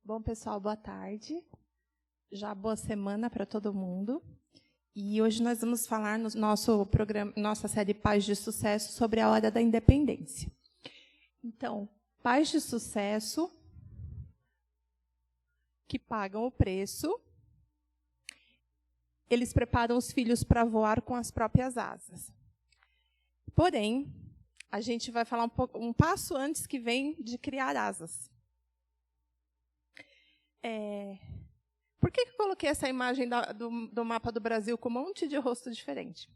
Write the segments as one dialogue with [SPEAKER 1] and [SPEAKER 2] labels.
[SPEAKER 1] Bom, pessoal, boa tarde. Já boa semana para todo mundo. E hoje nós vamos falar no nosso programa, nossa série Pais de Sucesso, sobre a hora da independência. Então, pais de sucesso que pagam o preço, eles preparam os filhos para voar com as próprias asas. Porém, a gente vai falar um passo antes que vem de criar asas. Por que eu coloquei essa imagem do mapa do Brasil com um monte de rosto diferente?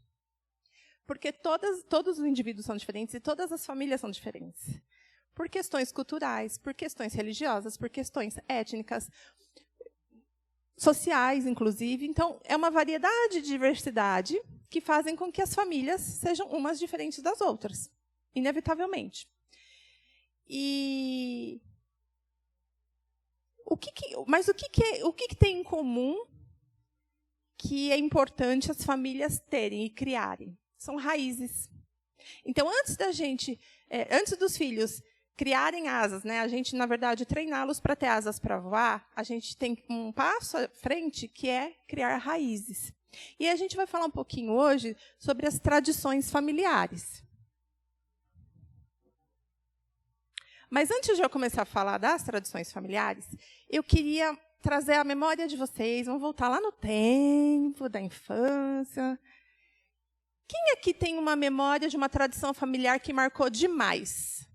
[SPEAKER 1] Porque todos os indivíduos são diferentes e todas as famílias são diferentes. Por questões culturais, por questões religiosas, por questões étnicas, sociais, inclusive. Então, é uma variedade de diversidade que fazem com que as famílias sejam umas diferentes das outras, inevitavelmente. Mas o que tem em comum que é importante as famílias terem e criarem? São raízes. Então, antes dos filhos criarem asas, né, a gente, na verdade, treiná-los para ter asas para voar, a gente tem um passo à frente, que é criar raízes. E a gente vai falar um pouquinho hoje sobre as tradições familiares. Mas antes de eu começar a falar das tradições familiares, eu queria trazer a memória de vocês, vamos voltar lá no tempo da infância. Quem aqui tem uma memória de uma tradição familiar que marcou demais?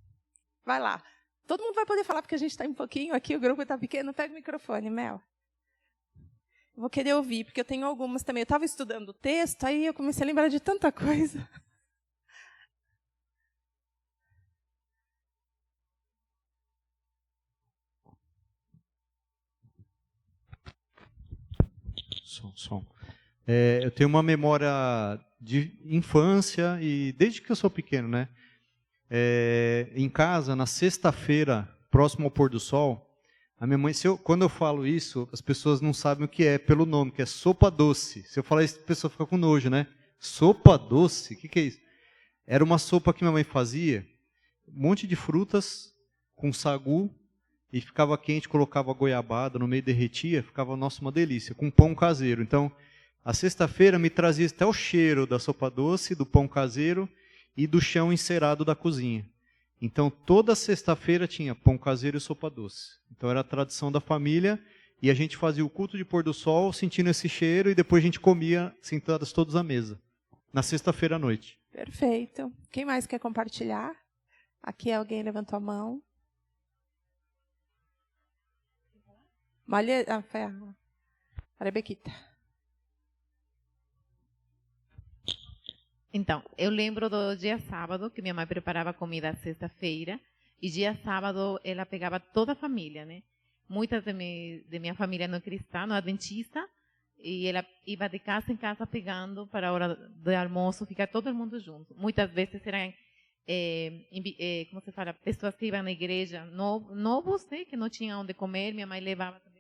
[SPEAKER 1] Vai lá. Todo mundo vai poder falar, porque a gente está um pouquinho aqui, o grupo está pequeno. Pega o microfone, Mel. Eu vou querer ouvir, porque eu tenho algumas também. Eu estava estudando o texto, aí eu comecei a lembrar de tanta coisa.
[SPEAKER 2] Som. Eu tenho uma memória de infância, e desde que eu sou pequeno, né? Em casa, na sexta-feira, próximo ao pôr do sol, a minha mãe, quando eu falo isso, as pessoas não sabem o que é pelo nome, que é sopa doce. Se eu falar isso, a pessoa fica com nojo, né? Sopa doce? O que é isso? Era uma sopa que minha mãe fazia, um monte de frutas com sagu, e ficava quente, colocava goiabada no meio, derretia, ficava, nossa, uma delícia, com pão caseiro. Então, a sexta-feira me trazia até o cheiro da sopa doce, do pão caseiro e do chão encerado da cozinha. Então, toda sexta-feira tinha pão caseiro e sopa doce. Então, era a tradição da família, e a gente fazia o culto de pôr do sol, sentindo esse cheiro, e depois a gente comia sentadas todos à mesa, na sexta-feira à noite.
[SPEAKER 1] Perfeito. Quem mais quer compartilhar? Aqui alguém levantou a mão. Foi a Rebequita.
[SPEAKER 3] Então, eu lembro do dia sábado, que minha mãe preparava comida sexta-feira, e dia sábado ela pegava toda a família, né? Muitas de minha família não é cristã, não é adventista, e ela ia de casa em casa pegando para a hora do almoço, ficar todo mundo junto. Muitas vezes eram, como se fala, pessoas que iam na igreja, novos, né? Que não tinham onde comer, minha mãe levava também.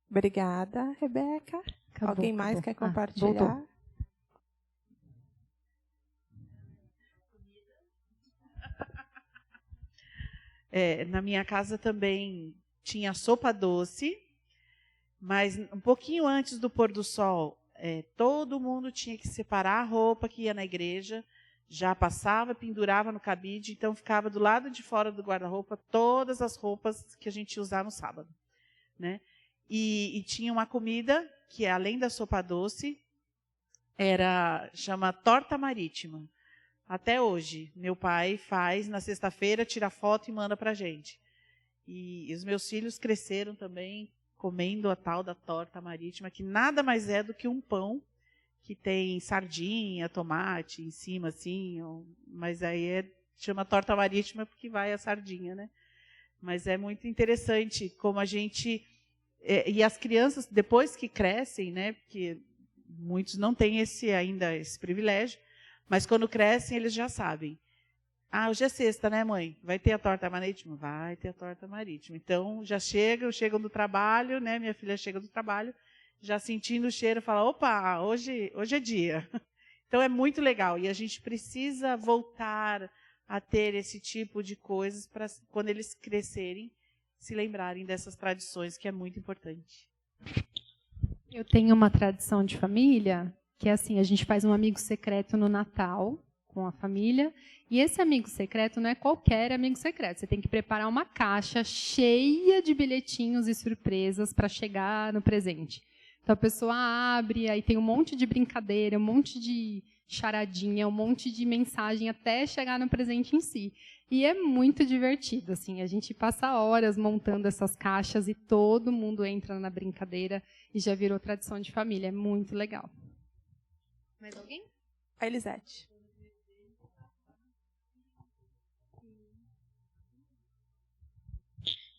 [SPEAKER 1] Obrigada, Rebeca. Alguém mais quer compartilhar?
[SPEAKER 4] Voltou. Na minha casa também tinha sopa doce, mas um pouquinho antes do pôr do sol, todo mundo tinha que separar a roupa que ia na igreja, já passava, pendurava no cabide, então ficava do lado de fora do guarda-roupa todas as roupas que a gente ia usar no sábado, né? E tinha uma comida que, além da sopa doce, chama torta marítima. Até hoje, meu pai faz na sexta-feira, tira foto e manda para a gente. E os meus filhos cresceram também comendo a tal da torta marítima, que nada mais é do que um pão que tem sardinha, tomate em cima, assim, mas aí chama torta marítima porque vai a sardinha, né? Mas é muito interessante como a gente... e as crianças, depois que crescem, né, porque muitos não têm ainda esse privilégio, mas quando crescem, eles já sabem. Hoje é sexta, né, mãe? Vai ter a torta marítima? Vai ter a torta marítima. Então, já chegam do trabalho, né? Minha filha chega do trabalho, já sentindo o cheiro, fala, opa, hoje é dia. Então, é muito legal. E a gente precisa voltar a ter esse tipo de coisas para, quando eles crescerem, se lembrarem dessas tradições, que é muito importante.
[SPEAKER 5] Eu tenho uma tradição de família, que é assim, a gente faz um amigo secreto no Natal, com a família, e esse amigo secreto não é qualquer amigo secreto. Você tem que preparar uma caixa cheia de bilhetinhos e surpresas para chegar no presente. Então, a pessoa abre, aí tem um monte de brincadeira, um monte de charadinha, um monte de mensagem até chegar no presente em si. E é muito divertido, assim, a gente passa horas montando essas caixas e todo mundo entra na brincadeira e já virou tradição de família. É muito legal. Mais alguém?
[SPEAKER 1] A Elisete.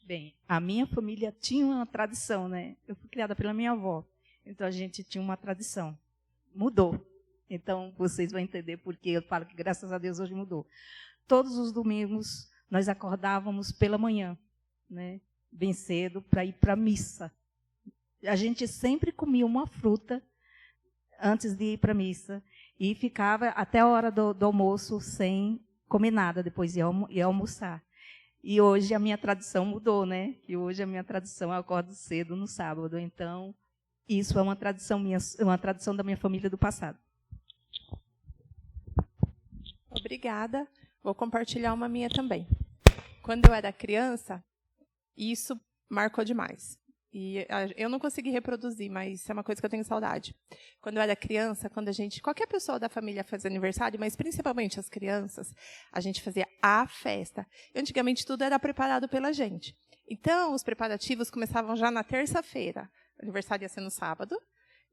[SPEAKER 6] Bem, a minha família tinha uma tradição, né? Eu fui criada pela minha avó, então a gente tinha uma tradição. Mudou. Então, vocês vão entender porque eu falo que, graças a Deus, hoje mudou. Todos os domingos, nós acordávamos pela manhã, né? Bem cedo, para ir para a missa. A gente sempre comia uma fruta antes de ir para a missa e ficava até a hora do almoço sem comer nada, depois ia almoçar. E hoje a minha tradição mudou, né? E hoje a minha tradição, eu acordo cedo no sábado. Então, isso é uma tradição minha, uma tradição da minha família do passado.
[SPEAKER 1] Obrigada. Vou compartilhar uma minha também. Quando eu era criança, isso marcou demais. E eu não consegui reproduzir, mas é uma coisa que eu tenho saudade. Quando eu era criança, qualquer pessoa da família fazia aniversário, mas principalmente as crianças, a gente fazia a festa. E antigamente tudo era preparado pela gente. Então, os preparativos começavam já na terça-feira. O aniversário ia ser no sábado.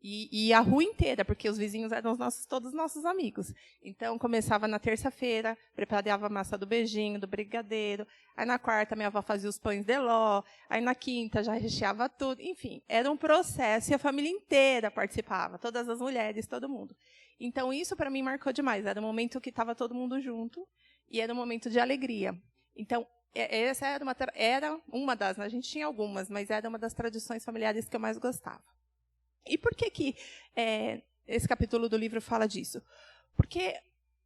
[SPEAKER 1] E a rua inteira, porque os vizinhos eram todos nossos amigos. Então, começava na terça-feira, preparava a massa do beijinho, do brigadeiro. Aí, na quarta, minha avó fazia os pães de ló. Aí, na quinta, já recheava tudo. Enfim, era um processo e a família inteira participava. Todas as mulheres, todo mundo. Então, isso, para mim, marcou demais. Era um momento que estava todo mundo junto e era um momento de alegria. Então, essa era uma das, né? A gente tinha algumas, mas era uma das tradições familiares que eu mais gostava. E por que esse capítulo do livro fala disso? Porque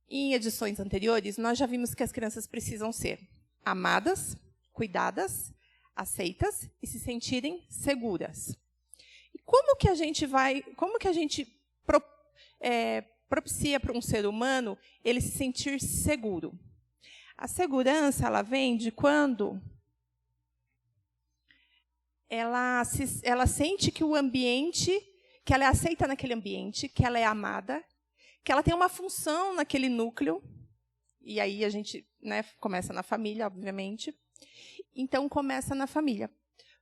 [SPEAKER 1] em edições anteriores, nós já vimos que as crianças precisam ser amadas, cuidadas, aceitas e se sentirem seguras. E como que a gente propicia para um ser humano ele se sentir seguro? A segurança, ela vem de quando ela sente que o ambiente, que ela é aceita naquele ambiente, que ela é amada, que ela tem uma função naquele núcleo, e aí a gente, né, começa na família, obviamente. Então, começa na família.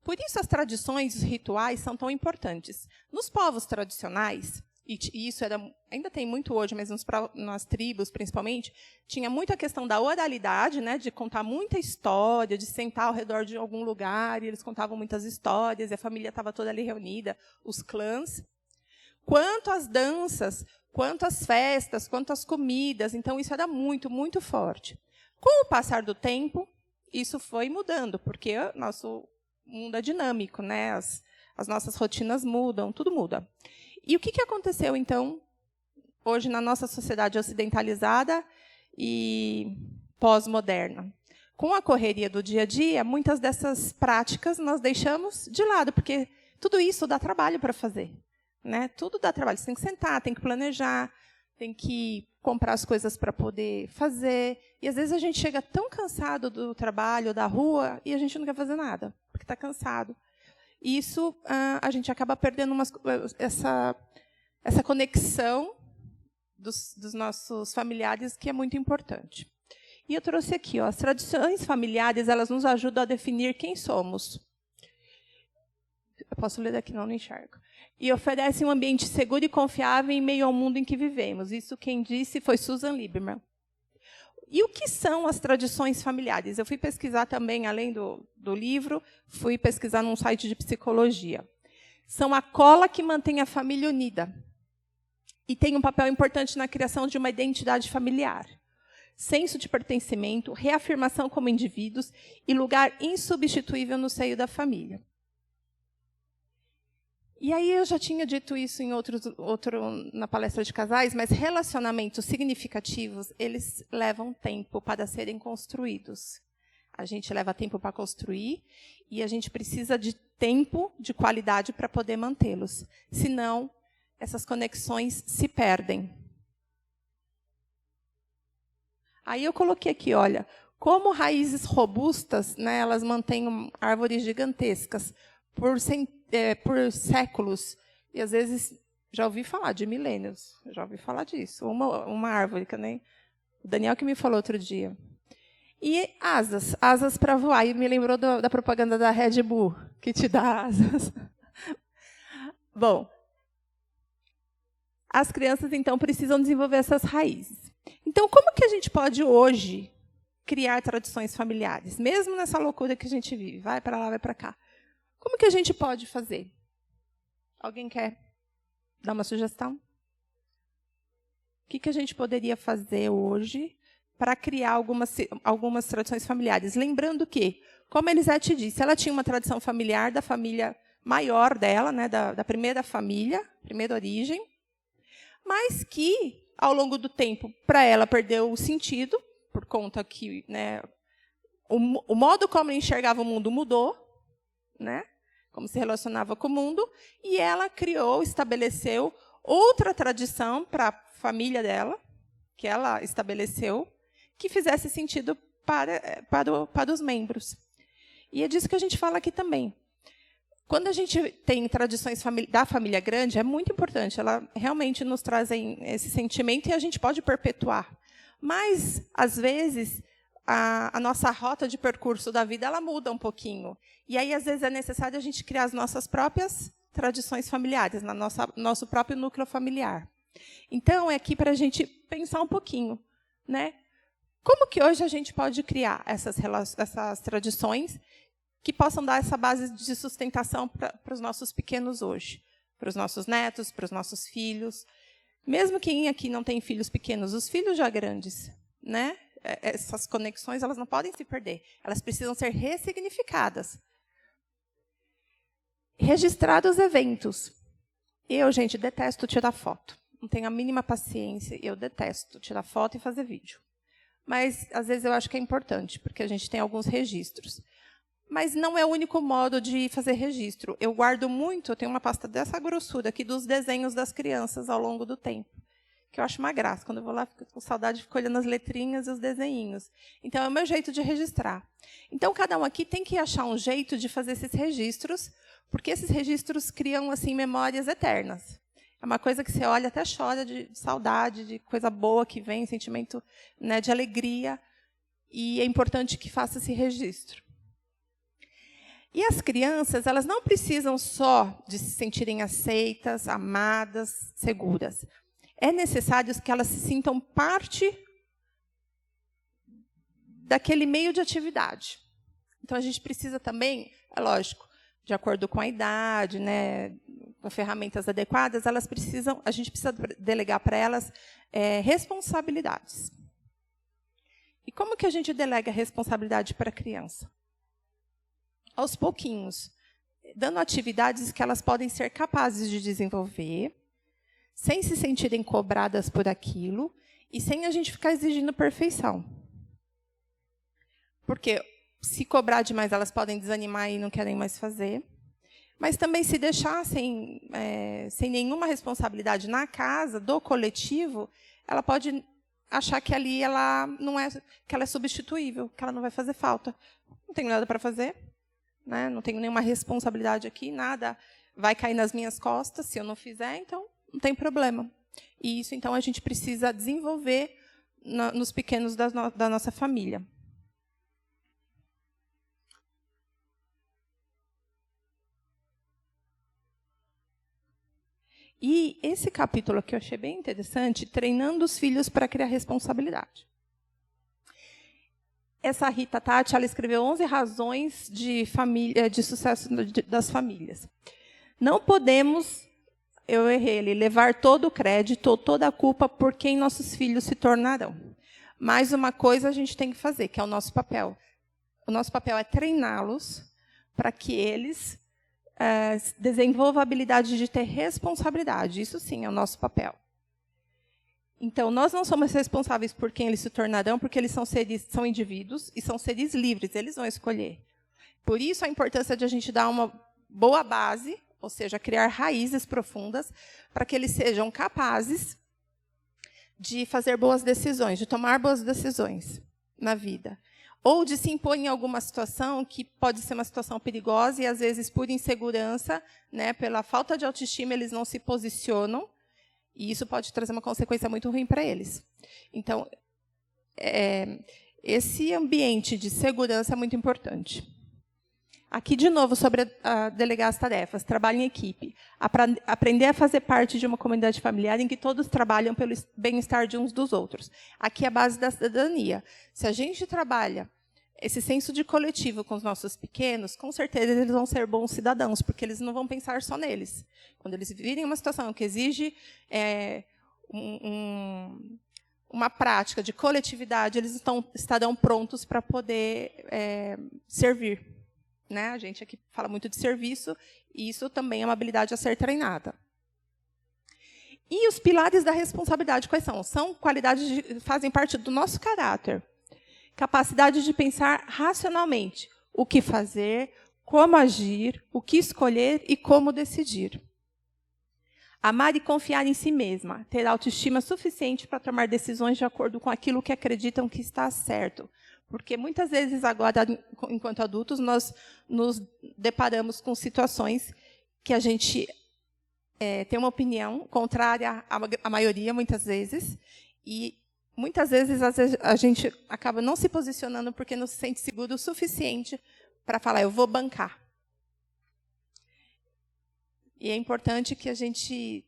[SPEAKER 1] Por isso, as tradições, os rituais são tão importantes. Nos povos tradicionais, e isso ainda tem muito hoje, mas nas tribos, principalmente, tinha muito a questão da oralidade, né, de contar muita história, de sentar ao redor de algum lugar, e eles contavam muitas histórias, e a família estava toda ali reunida, os clãs. Quanto às danças, quanto às festas, quanto às comidas. Então, isso era muito, muito forte. Com o passar do tempo, isso foi mudando, porque o nosso mundo é dinâmico, né? As nossas rotinas mudam, tudo muda. E o que aconteceu, então, hoje na nossa sociedade ocidentalizada e pós-moderna? Com a correria do dia a dia, muitas dessas práticas nós deixamos de lado, porque tudo isso dá trabalho para fazer. Né? Tudo dá trabalho. Você tem que sentar, tem que planejar, tem que comprar as coisas para poder fazer. E, às vezes, a gente chega tão cansado do trabalho, da rua, e a gente não quer fazer nada, porque está cansado. E isso, a gente acaba perdendo essa conexão dos nossos familiares, que é muito importante. E eu trouxe aqui, as tradições familiares, elas nos ajudam a definir quem somos. Eu posso ler daqui, não enxergo. E oferecem um ambiente seguro e confiável em meio ao mundo em que vivemos. Isso quem disse foi Susan Lieberman. E o que são as tradições familiares? Eu fui pesquisar também, além do livro, fui pesquisar num site de psicologia. São a cola que mantém a família unida. E tem um papel importante na criação de uma identidade familiar. Senso de pertencimento, reafirmação como indivíduos e lugar insubstituível no seio da família. E aí eu já tinha dito isso em na palestra de casais, mas relacionamentos significativos, eles levam tempo para serem construídos. A gente leva tempo para construir e a gente precisa de tempo de qualidade para poder mantê-los. Senão, essas conexões se perdem. Aí eu coloquei aqui, olha, como raízes robustas, né, elas mantêm árvores gigantescas por séculos. E, às vezes, já ouvi falar de milênios. Já ouvi falar disso. Uma árvore, que nem o Daniel que me falou outro dia. E asas para voar. E me lembrou da propaganda da Red Bull, que te dá asas. Bom, as crianças, então, precisam desenvolver essas raízes. Então, como que a gente pode, hoje, criar tradições familiares? Mesmo nessa loucura que a gente vive. Vai para lá, vai para cá. Como que a gente pode fazer? Alguém quer dar uma sugestão? O que a gente poderia fazer hoje para criar algumas tradições familiares? Lembrando que, como a Elisete disse, ela tinha uma tradição familiar da família maior dela, né, da primeira família, primeira origem, mas que, ao longo do tempo, para ela perdeu o sentido, por conta que, né, o modo como ela enxergava o mundo mudou, né, como se relacionava com o mundo, e ela estabeleceu outra tradição para a família dela, que ela estabeleceu, que fizesse sentido para os membros. E é disso que a gente fala aqui também. Quando a gente tem tradições da família grande, é muito importante, ela realmente nos trazem esse sentimento e a gente pode perpetuar. Mas, às vezes, a nossa rota de percurso da vida ela muda um pouquinho. E aí, às vezes, é necessário a gente criar as nossas próprias tradições familiares, nosso próprio núcleo familiar. Então, é aqui para a gente pensar um pouquinho, né? Como que hoje a gente pode criar essas tradições que possam dar essa base de sustentação para os nossos pequenos hoje, para os nossos netos, para os nossos filhos. Mesmo quem aqui não tem filhos pequenos, os filhos já grandes, né? Essas conexões elas não podem se perder, elas precisam ser ressignificadas. Registrar os eventos. Eu, gente, detesto tirar foto. Não tenho a mínima paciência, eu detesto tirar foto e fazer vídeo. Mas, às vezes, eu acho que é importante, porque a gente tem alguns registros. Mas não é o único modo de fazer registro. Eu guardo muito, eu tenho uma pasta dessa grossura aqui dos desenhos das crianças ao longo do tempo, que eu acho uma graça. Quando eu vou lá, fico com saudade, fico olhando as letrinhas e os desenhinhos. Então, é o meu jeito de registrar. Então, cada um aqui tem que achar um jeito de fazer esses registros, porque esses registros criam assim memórias eternas. É uma coisa que você olha até chora de saudade, de coisa boa que vem, sentimento, né, de alegria. E é importante que faça esse registro. E as crianças, elas não precisam só de se sentirem aceitas, amadas, seguras. É necessário que elas se sintam parte daquele meio de atividade. Então, a gente precisa também, é lógico, de acordo com a idade, né, com ferramentas adequadas, a gente precisa delegar para elas responsabilidades. E como que a gente delega responsabilidade para a criança? Aos pouquinhos, dando atividades que elas podem ser capazes de desenvolver, sem se sentirem cobradas por aquilo e sem a gente ficar exigindo perfeição. Porque se cobrar demais, elas podem desanimar e não querem mais fazer. Mas também se deixar sem nenhuma responsabilidade na casa, do coletivo, ela pode achar que ali que ela é substituível, que ela não vai fazer falta. Não tenho nada para fazer, né? Não tenho nenhuma responsabilidade aqui, nada vai cair nas minhas costas se eu não fizer, então não tem problema. E isso, então, a gente precisa desenvolver nos pequenos da nossa família. E esse capítulo aqui eu achei bem interessante, treinando os filhos para criar responsabilidade. Essa Rita Tati, ela escreveu 11 razões de sucesso das famílias. Não podemos, eu errei ali, levar todo o crédito ou toda a culpa por quem nossos filhos se tornarão. Mas uma coisa a gente tem que fazer, que é o nosso papel. O nosso papel é treiná-los para que eles desenvolva a habilidade de ter responsabilidade. Isso sim é o nosso papel. Então, nós não somos responsáveis por quem eles se tornarão, porque eles são indivíduos e são seres livres, eles vão escolher. Por isso, a importância de a gente dar uma boa base, ou seja, criar raízes profundas, para que eles sejam capazes de fazer boas decisões, de tomar boas decisões na vida. Ou de se impor em alguma situação que pode ser uma situação perigosa e, às vezes, por insegurança, né, pela falta de autoestima, eles não se posicionam, e isso pode trazer uma consequência muito ruim para eles. Então, esse ambiente de segurança é muito importante. Aqui, de novo, sobre delegar as tarefas. Trabalho em equipe. Aprender a fazer parte de uma comunidade familiar em que todos trabalham pelo bem-estar de uns dos outros. Aqui é a base da cidadania. Se a gente trabalha esse senso de coletivo com os nossos pequenos, com certeza eles vão ser bons cidadãos, porque eles não vão pensar só neles. Quando eles virem uma situação que exige uma prática de coletividade, eles estarão prontos para poder servir. Né? A gente aqui fala muito de serviço, e isso também é uma habilidade a ser treinada. E os pilares da responsabilidade, quais são? São qualidades que fazem parte do nosso caráter. Capacidade de pensar racionalmente o que fazer, como agir, o que escolher e como decidir. Amar e confiar em si mesma, ter autoestima suficiente para tomar decisões de acordo com aquilo que acreditam que está certo. Porque muitas vezes agora, enquanto adultos, nós nos deparamos com situações que a gente tem uma opinião contrária à maioria, muitas vezes, e muitas vezes a gente acaba não se posicionando porque não se sente seguro o suficiente para falar, eu vou bancar. E é importante que a gente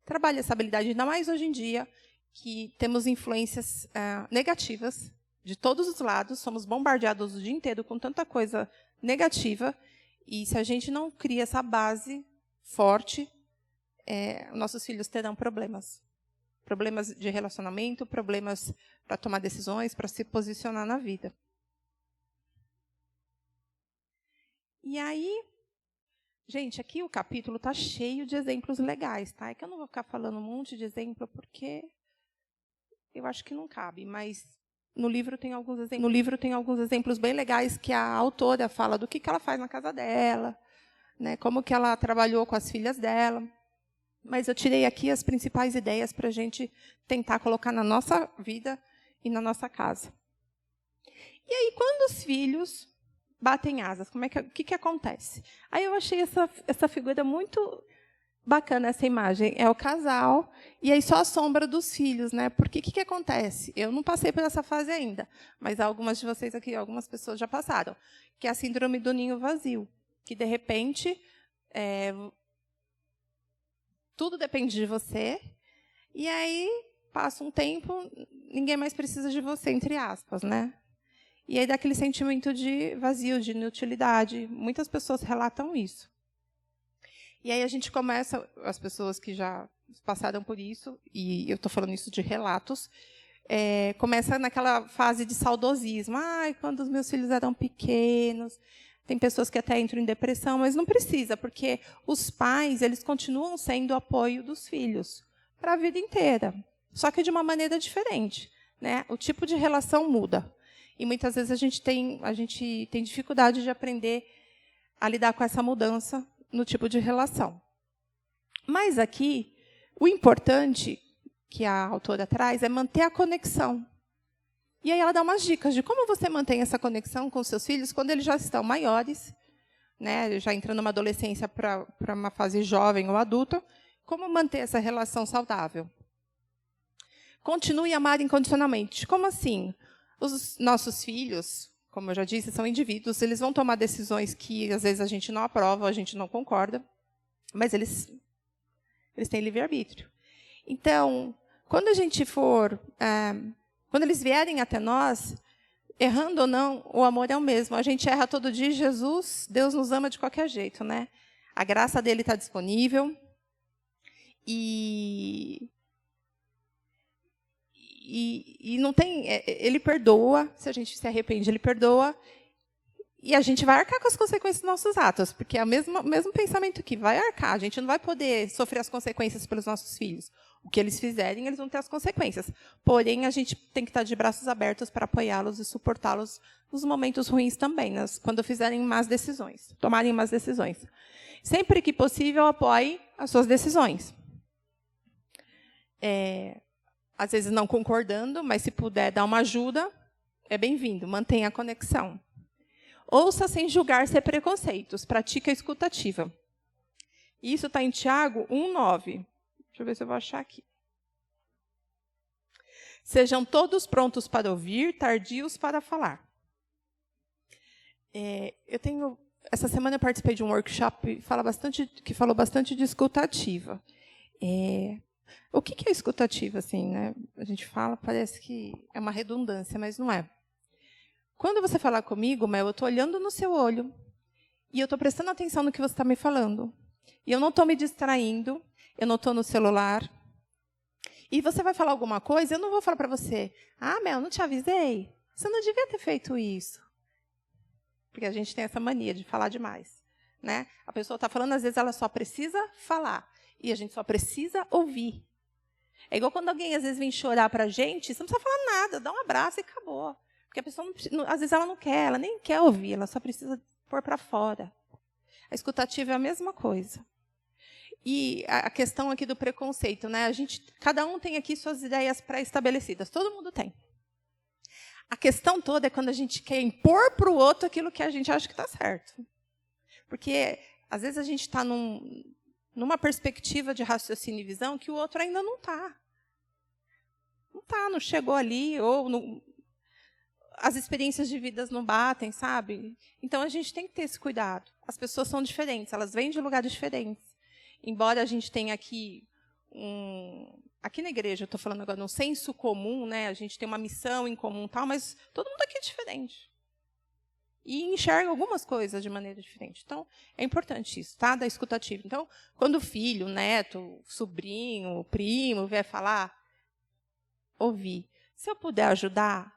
[SPEAKER 1] trabalhe essa habilidade, ainda mais hoje em dia, que temos influências negativas de todos os lados, somos bombardeados o dia inteiro com tanta coisa negativa, e se a gente não cria essa base forte, nossos filhos terão problemas. Problemas de relacionamento, problemas para tomar decisões, para se posicionar na vida. E aí, gente, aqui o capítulo está cheio de exemplos legais, tá? É que eu não vou ficar falando um monte de exemplo, porque eu acho que não cabe, mas no livro tem alguns exemplos bem legais que a autora fala do que ela faz na casa dela, né, como que ela trabalhou com as filhas dela. Mas eu tirei aqui as principais ideias para a gente tentar colocar na nossa vida e na nossa casa. E aí, quando os filhos batem asas, o que acontece? Aí eu achei essa figura muito bacana, essa imagem. É o casal, e aí só a sombra dos filhos, né? Porque o que acontece? Eu não passei por essa fase ainda, mas algumas de vocês aqui, algumas pessoas já passaram, que é a síndrome do ninho vazio, que, de repente, tudo depende de você, e aí passa um tempo, ninguém mais precisa de você, entre aspas, né? E aí dá aquele sentimento de vazio, de inutilidade. Muitas pessoas relatam isso. E aí a gente começa, as pessoas que já passaram por isso, e eu estou falando isso de relatos, começa naquela fase de saudosismo. Quando os meus filhos eram pequenos. Tem pessoas que até entram em depressão, mas não precisa, porque os pais, eles continuam sendo o apoio dos filhos para a vida inteira, só que de uma maneira diferente, né? O tipo de relação muda. E muitas vezes a gente tem dificuldade de aprender a lidar com essa mudança no tipo de relação. Mas aqui, o importante que a autora traz é manter a conexão. E aí ela dá umas dicas de como você mantém essa conexão com os seus filhos quando eles já estão maiores, né, já entrando numa adolescência para uma fase jovem ou adulta, como manter essa relação saudável. Continue a amar incondicionalmente. Como assim? Os nossos filhos, como eu já disse, são indivíduos, eles vão tomar decisões que, às vezes, a gente não aprova, a gente não concorda, mas eles têm livre-arbítrio. Então, quando eles vierem até nós, errando ou não, o amor é o mesmo. A gente erra todo dia, Deus nos ama de qualquer jeito, né? A graça dele está disponível. E não tem, ele perdoa, se a gente se arrepende, ele perdoa. E a gente vai arcar com as consequências dos nossos atos, porque é o mesmo pensamento que vai arcar. A gente não vai poder sofrer as consequências pelos nossos filhos. O que eles fizerem, eles vão ter as consequências. Porém, a gente tem que estar de braços abertos para apoiá-los e suportá-los nos momentos ruins também, quando fizerem más decisões, tomarem más decisões. Sempre que possível, apoie as suas decisões. Às vezes não concordando, mas se puder dar uma ajuda, é bem-vindo. Mantenha a conexão. Ouça sem julgar sem preconceitos. Pratique a escuta ativa. Isso está em Tiago 1:9. Deixa eu ver se eu vou achar aqui. Sejam todos prontos para ouvir, tardios para falar. Essa semana eu participei de um workshop que falou bastante de escuta ativa. O que é escuta ativa? Assim, né? A gente fala, parece que é uma redundância, mas não é. Quando você falar comigo, Mel, eu estou olhando no seu olho e eu estou prestando atenção no que você está me falando. E eu não estou me distraindo, eu não estou no celular. E você vai falar alguma coisa, eu não vou falar para você, Mel, não te avisei? Você não devia ter feito isso. Porque a gente tem essa mania de falar demais. Né? A pessoa está falando, às vezes ela só precisa falar. E a gente só precisa ouvir. É igual quando alguém, às vezes, vem chorar para a gente, você não precisa falar nada, dá um abraço e acabou. Porque a pessoa, às vezes, ela não quer, ela nem quer ouvir, ela só precisa pôr para fora. A escutativa é a mesma coisa. E a questão aqui do preconceito, né? Cada um tem aqui suas ideias pré-estabelecidas, todo mundo tem. A questão toda é quando a gente quer impor para o outro aquilo que a gente acha que está certo. Porque, às vezes, a gente está numa perspectiva de raciocínio e visão que o outro ainda não está. Não chegou ali, ou as experiências de vidas não batem, sabe? Então, a gente tem que ter esse cuidado. As pessoas são diferentes, elas vêm de lugares diferentes. Embora a gente tenha aqui aqui na igreja, eu estou falando agora no senso comum, né? A gente tem uma missão em comum e tal, mas todo mundo aqui é diferente. E enxerga algumas coisas de maneira diferente. Então, é importante isso, tá? Da escutativa. Então, quando o filho, o neto, o sobrinho, o primo vier falar, ouvir. Se eu puder ajudar,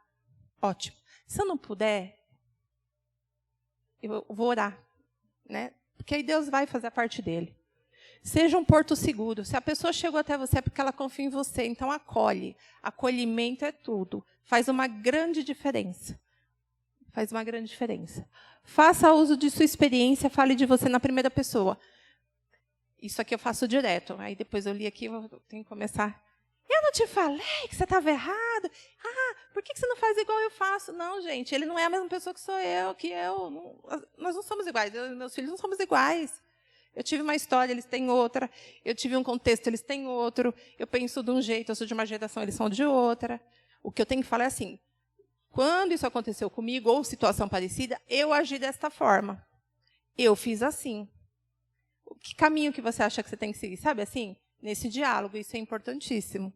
[SPEAKER 1] ótimo. Se eu não puder, eu vou orar, né? Porque aí Deus vai fazer a parte dele. Seja um porto seguro. Se a pessoa chegou até você é porque ela confia em você, então acolhe. Acolhimento é tudo. Faz uma grande diferença. Faz uma grande diferença. Faça uso de sua experiência, fale de você na primeira pessoa. Isso aqui eu faço direto. Aí depois eu li aqui, eu tenho que começar. Eu não te falei que você estava errado? Por que você não faz igual eu faço? Não, gente, ele não é a mesma pessoa que sou eu, nós não somos iguais, eu e meus filhos não somos iguais. Eu tive uma história, eles têm outra. Eu tive um contexto, eles têm outro. Eu penso de um jeito, eu sou de uma geração, eles são de outra. O que eu tenho que falar é assim, quando isso aconteceu comigo, ou situação parecida, eu agi desta forma. Eu fiz assim. Que caminho que você acha que você tem que seguir? Sabe assim? Nesse diálogo, isso é importantíssimo.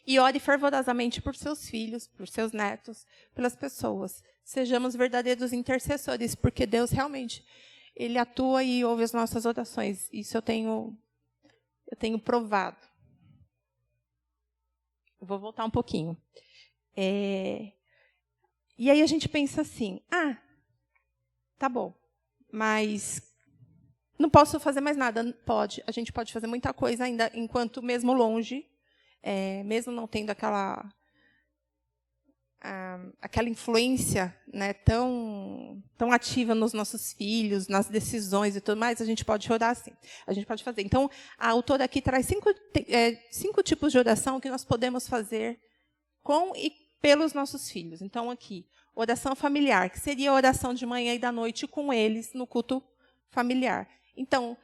[SPEAKER 1] E ore fervorosamente por seus filhos, por seus netos, pelas pessoas. Sejamos verdadeiros intercessores, porque Deus realmente, Ele atua e ouve as nossas orações. Isso eu tenho provado. Eu vou voltar um pouquinho. E aí a gente pensa assim, tá bom, mas não posso fazer mais nada. Pode, a gente pode fazer muita coisa ainda, enquanto mesmo longe, mesmo não tendo aquela influência, né, tão ativa nos nossos filhos, nas decisões e tudo mais, a gente pode orar assim. A gente pode fazer. Então, a autora aqui traz 5 tipos de oração que nós podemos fazer com e pelos nossos filhos. Então, aqui, oração familiar, que seria a oração de manhã e da noite com eles no culto familiar. Então,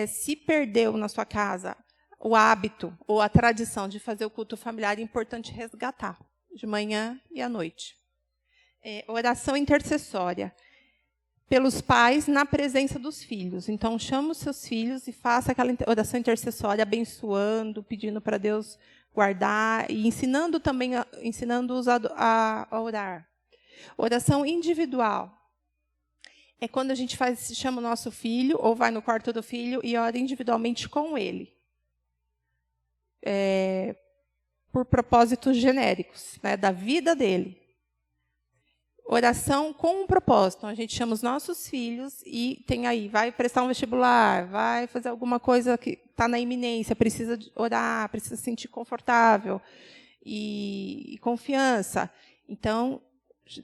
[SPEAKER 1] se perdeu na sua casa o hábito ou a tradição de fazer o culto familiar, é importante resgatar, de manhã e à noite. Oração intercessória, pelos pais na presença dos filhos. Então, chama os seus filhos e faça aquela oração intercessória, abençoando, pedindo para Deus guardar e ensinando-os a orar. Oração individual. É quando a gente chama o nosso filho, ou vai no quarto do filho e ora individualmente com ele. Por propósitos genéricos, né, da vida dele. oração com um propósito. Então, a gente chama os nossos filhos e tem aí, vai prestar um vestibular, vai fazer alguma coisa que está na iminência, precisa orar, precisa se sentir confortável e confiança. Então,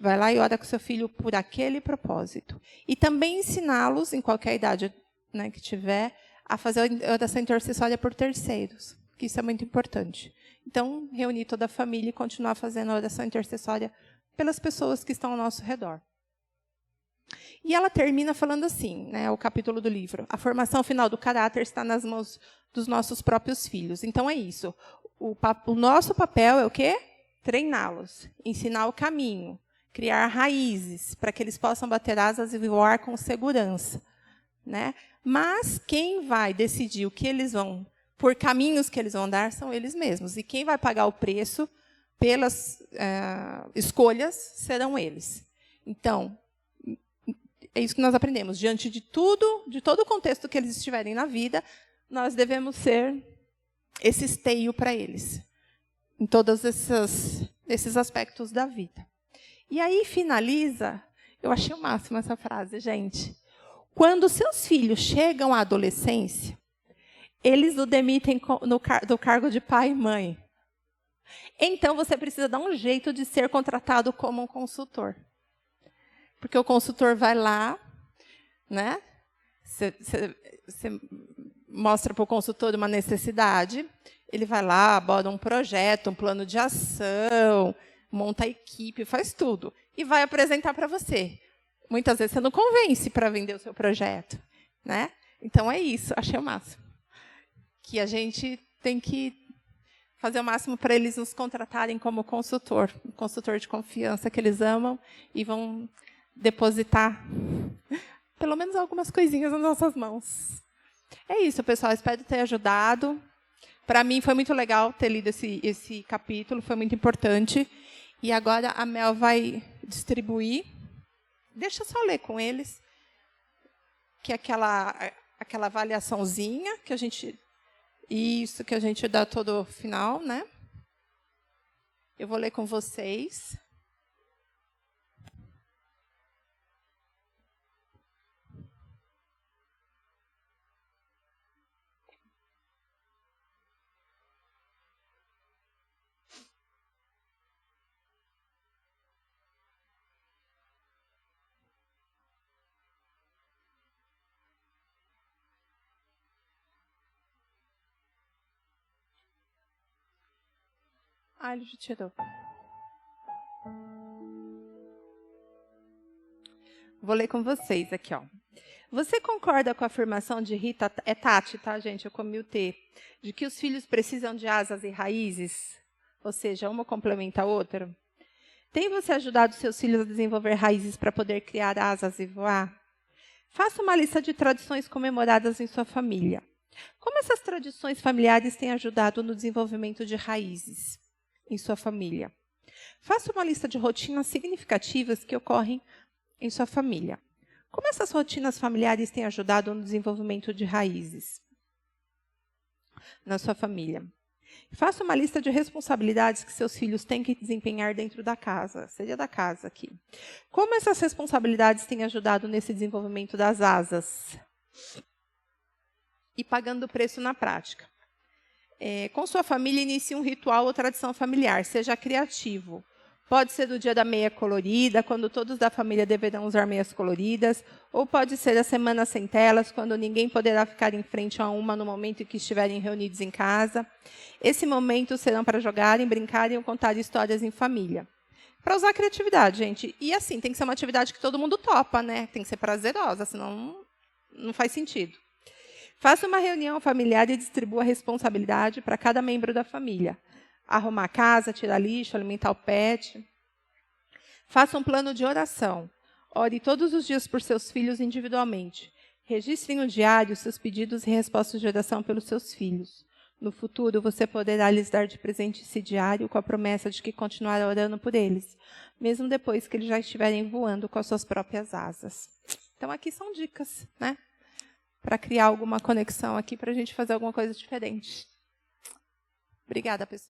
[SPEAKER 1] vai lá e ora com seu filho por aquele propósito. E também ensiná-los, em qualquer idade, né, que tiver, a fazer a oração intercessória por terceiros, que isso é muito importante. Então, reunir toda a família e continuar fazendo a oração intercessória pelas pessoas que estão ao nosso redor. E ela termina falando assim, né, o capítulo do livro: a formação final do caráter está nas mãos dos nossos próprios filhos. Então, é isso. O nosso papel é o quê? Treiná-los, ensinar o caminho, criar raízes para que eles possam bater asas e voar com segurança, né? Mas quem vai decidir o que eles vão, por caminhos que eles vão dar, são eles mesmos. E quem vai pagar o preço pelas escolhas serão eles. Então, é isso que nós aprendemos. Diante de tudo, de todo o contexto que eles estiverem na vida, nós devemos ser esse esteio para eles, em todos esses aspectos da vida. E aí finaliza, eu achei o máximo essa frase, gente. Quando seus filhos chegam à adolescência, eles o demitem do cargo de pai e mãe. Então, você precisa dar um jeito de ser contratado como um consultor. Porque o consultor vai lá, né? Você mostra para o consultor uma necessidade, ele vai lá, aborda um projeto, um plano de ação, monta a equipe, faz tudo. E vai apresentar para você. Muitas vezes você não convence para vender o seu projeto, né? Então, é isso, achei o máximo. Que a gente tem que fazer o máximo para eles nos contratarem como consultor, um consultor de confiança que eles amam e vão depositar pelo menos algumas coisinhas nas nossas mãos. É isso, pessoal. Espero ter ajudado. Para mim foi muito legal ter lido esse capítulo, foi muito importante. E agora a Mel vai distribuir. Deixa eu só ler com eles, que é aquela avaliaçãozinha que a gente... Isso que a gente dá todo final, né? Eu vou ler com vocês. Ah, ele já tirou. Vou ler com vocês aqui, ó. Você concorda com a afirmação de Rita, é Tati, tá, gente? Eu comi o T, de que os filhos precisam de asas e raízes? Ou seja, uma complementa a outra? Tem você ajudado seus filhos a desenvolver raízes para poder criar asas e voar? Faça uma lista de tradições comemoradas em sua família. Como essas tradições familiares têm ajudado no desenvolvimento de raízes em sua família? Faça uma lista de rotinas significativas que ocorrem em sua família. Como essas rotinas familiares têm ajudado no desenvolvimento de raízes na sua família? Faça uma lista de responsabilidades que seus filhos têm que desempenhar dentro da casa. Seria da casa aqui. Como essas responsabilidades têm ajudado nesse desenvolvimento das asas? E pagando o preço na prática. Com sua família, inicie um ritual ou tradição familiar. Seja criativo. Pode ser do dia da meia colorida, quando todos da família deverão usar meias coloridas, ou pode ser a semana sem telas, quando ninguém poderá ficar em frente a uma no momento em que estiverem reunidos em casa. Esse momento serão para jogarem, brincarem ou contar histórias em família. Para usar a criatividade, gente. E assim, tem que ser uma atividade que todo mundo topa, né? Tem que ser prazerosa, senão não faz sentido. Faça uma reunião familiar e distribua a responsabilidade para cada membro da família. Arrumar a casa, tirar lixo, alimentar o pet. Faça um plano de oração. Ore todos os dias por seus filhos individualmente. Registre no diário seus pedidos e respostas de oração pelos seus filhos. No futuro, você poderá lhes dar de presente esse diário com a promessa de que continuará orando por eles, mesmo depois que eles já estiverem voando com as suas próprias asas. Então, aqui são dicas, né? Para criar alguma conexão aqui, para a gente fazer alguma coisa diferente. Obrigada, pessoal.